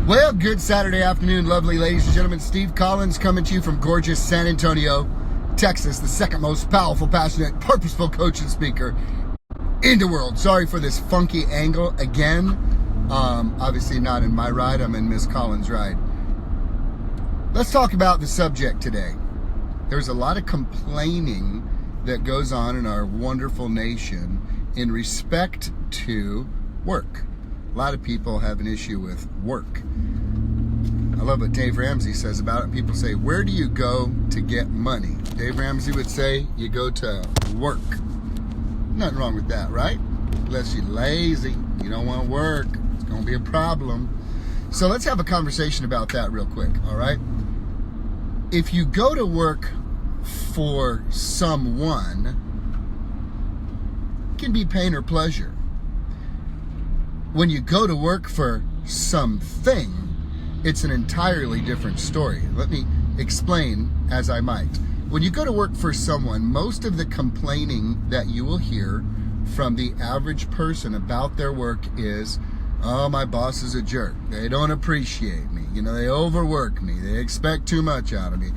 Well, good Saturday afternoon, lovely ladies and gentlemen. Steve Collins coming to you from gorgeous San Antonio, Texas, the second most powerful, passionate, purposeful coach and speaker in the world. Sorry for this funky angle again. Obviously not in my ride, I'm in Miss Collins' ride. Let's talk about the subject today. There's a lot of complaining that goes on in our wonderful nation in respect to work. A lot of people have an issue with work. I love what Dave Ramsey says about it. People say, where do you go to get money? Dave Ramsey would say, you go to work. Nothing wrong with that, right? Unless you're lazy, you don't want to work, it's going to be a problem. So let's have a conversation about that real quick, all right? If you go to work for someone, it can be pain or pleasure. When you go to work for something, it's an entirely different story. Let me explain as I might. When you go to work for someone, most of the complaining that you will hear from the average person about their work is, oh, my boss is a jerk. They don't appreciate me. They overwork me. They expect too much out of me.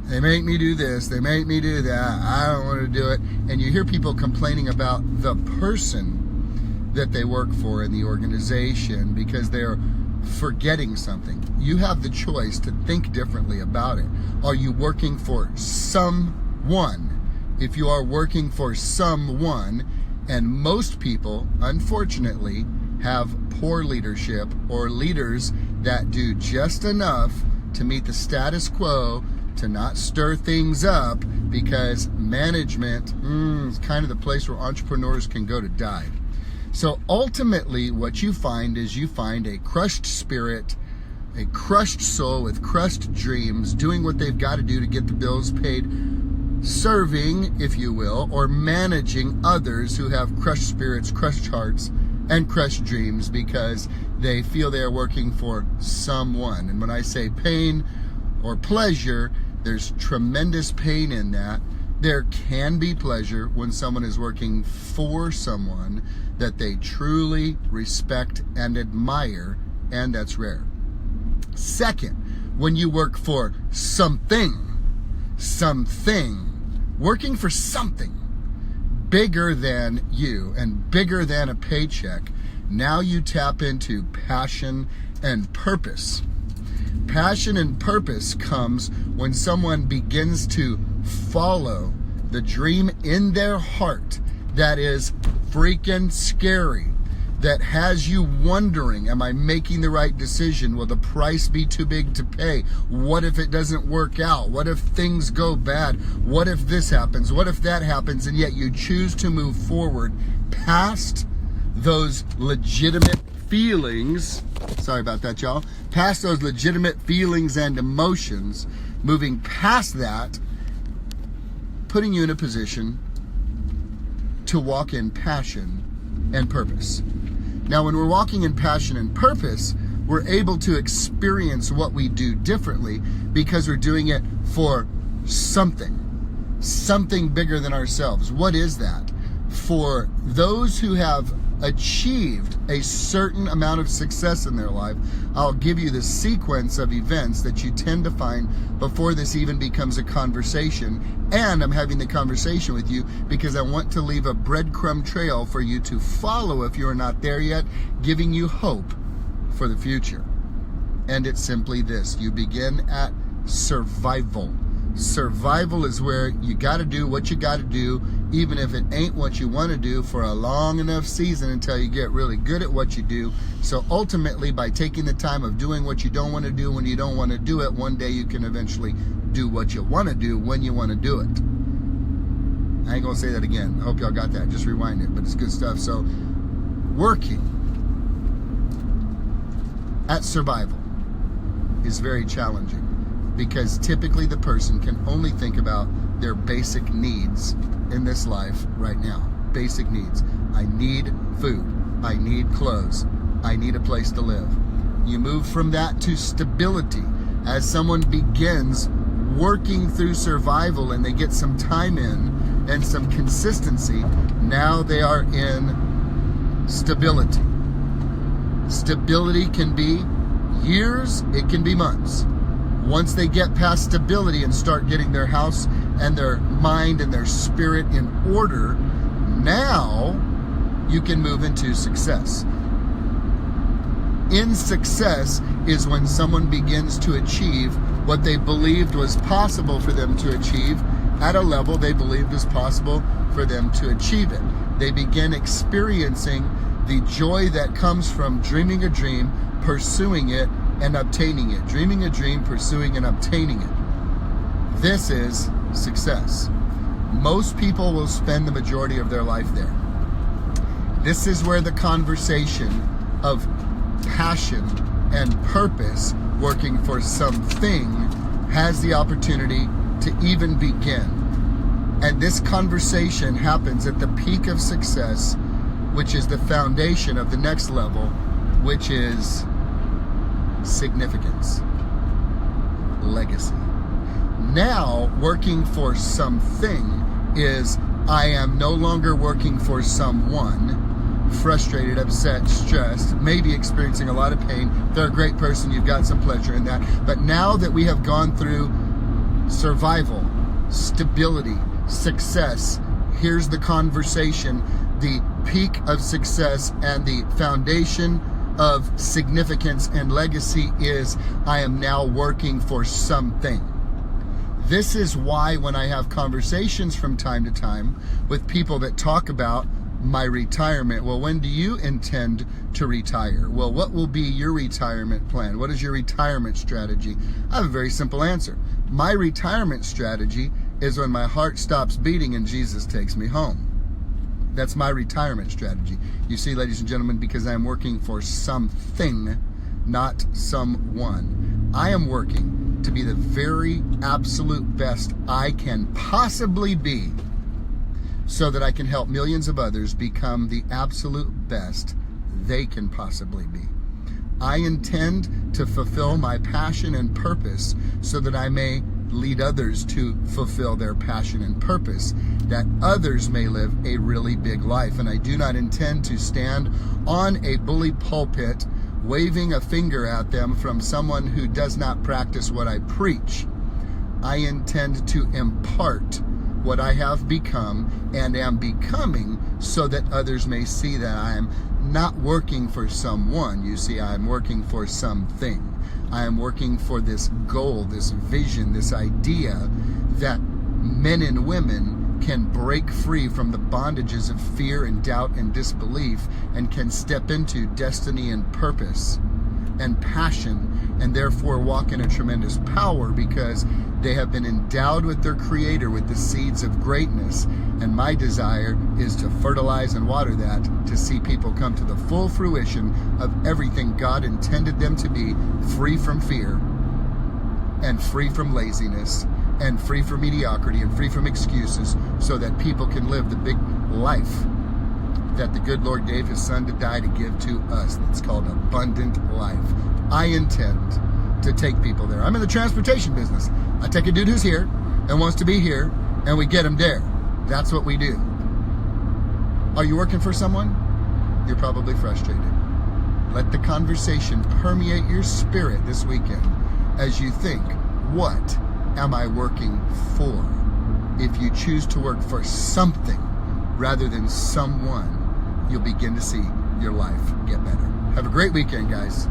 They make me do this. They make me do that. I don't want to do it. And you hear people complaining about the person that they work for in the organization because they're forgetting something. You have the choice to think differently about it. Are you working for someone? If you are working for someone, and most people, unfortunately, have poor leadership or leaders that do just enough to meet the status quo, to not stir things up, because management is kind of the place where entrepreneurs can go to die. So ultimately, what you find is you find a crushed spirit, a crushed soul with crushed dreams, doing what they've got to do to get the bills paid, serving, if you will, or managing others who have crushed spirits, crushed hearts, and crushed dreams because they feel they are working for someone. And when I say pain or pleasure, there's tremendous pain in that. There can be pleasure when someone is working for someone that they truly respect and admire, and that's rare. Second, when you work for something, working for something bigger than you and bigger than a paycheck, now you tap into passion and purpose. Passion and purpose comes when someone begins to follow the dream in their heart that is freaking scary, that has you wondering, am I making the right decision? Will the price be too big to pay? What if it doesn't work out? What if things go bad? What if this happens? What if that happens? And yet you choose to move forward past those legitimate feelings. Sorry about that, y'all. Past those legitimate feelings and emotions, moving past that, putting you in a position to walk in passion and purpose. Now, when we're walking in passion and purpose, we're able to experience what we do differently because we're doing it for something bigger than ourselves. What is that? For those who have achieved a certain amount of success in their life, I'll give you the sequence of events that you tend to find before this even becomes a conversation. And I'm having the conversation with you because I want to leave a breadcrumb trail for you to follow if you're not there yet, giving you hope for the future. And it's simply this: you begin at survival. Survival is where you got to do what you got to do, even if it ain't what you want to do, for a long enough season until you get really good at what you do. So ultimately, by taking the time of doing what you don't want to do when you don't want to do it, one day you can eventually do what you want to do when you want to do it. I ain't gonna say that again. I hope y'all got that. Just rewind it, but it's good stuff. So working at survival is very challenging, because typically the person can only think about their basic needs in this life right now. Basic needs. I need food. I need clothes. I need a place to live. You move from that to stability. As someone begins working through survival and they get some time in and some consistency, now they are in stability. Stability can be years, it can be months. Once they get past stability and start getting their house and their mind and their spirit in order, now you can move into success. In success is when someone begins to achieve what they believed was possible for them to achieve at a level they believed was possible for them to achieve it. They begin experiencing the joy that comes from dreaming a dream, pursuing it, and obtaining it. Dreaming a dream, pursuing and obtaining it. This is success. Most people will spend the majority of their life there. This is where the conversation of passion and purpose, working for something, has the opportunity to even begin. And this conversation happens at the peak of success, which is the foundation of the next level, which is significance, legacy. Now, working for something is, I am no longer working for someone, frustrated, upset, stressed, maybe experiencing a lot of pain. If they're a great person, you've got some pleasure in that. But now that we have gone through survival, stability, success, here's the conversation. The peak of success and the foundation of significance and legacy is, I am now working for something. This is why when I have conversations from time to time with people that talk about my retirement, well, when do you intend to retire? Well, what will be your retirement plan? What is your retirement strategy? I have a very simple answer. My retirement strategy is when my heart stops beating and Jesus takes me home. That's my retirement strategy. You see, ladies and gentlemen, because I am working for something, not someone. I am working to be the very absolute best I can possibly be, so that I can help millions of others become the absolute best they can possibly be. I intend to fulfill my passion and purpose so that I may lead others to fulfill their passion and purpose, that others may live a really big life. And I do not intend to stand on a bully pulpit waving a finger at them from someone who does not practice what I preach. I intend to impart what I have become and am becoming so that others may see that I am not working for someone. You see, I am working for something. I am working for this goal, this vision, this idea that men and women can break free from the bondages of fear and doubt and disbelief and can step into destiny and purpose and passion, and therefore walk in a tremendous power because they have been endowed with their Creator with the seeds of greatness. And my desire is to fertilize and water that, to see people come to the full fruition of everything God intended them to be, free from fear and free from laziness and free from mediocrity and free from excuses, so that people can live the big life that the good Lord gave His Son to die to give to us. That's called abundant life. I intend to take people there. I'm in the transportation business. I take a dude who's here and wants to be here, and we get him there. That's what we do. Are you working for someone? You're probably frustrated. Let the conversation permeate your spirit this weekend as you think, what am I working for? If you choose to work for something rather than someone, you'll begin to see your life get better. Have a great weekend, guys.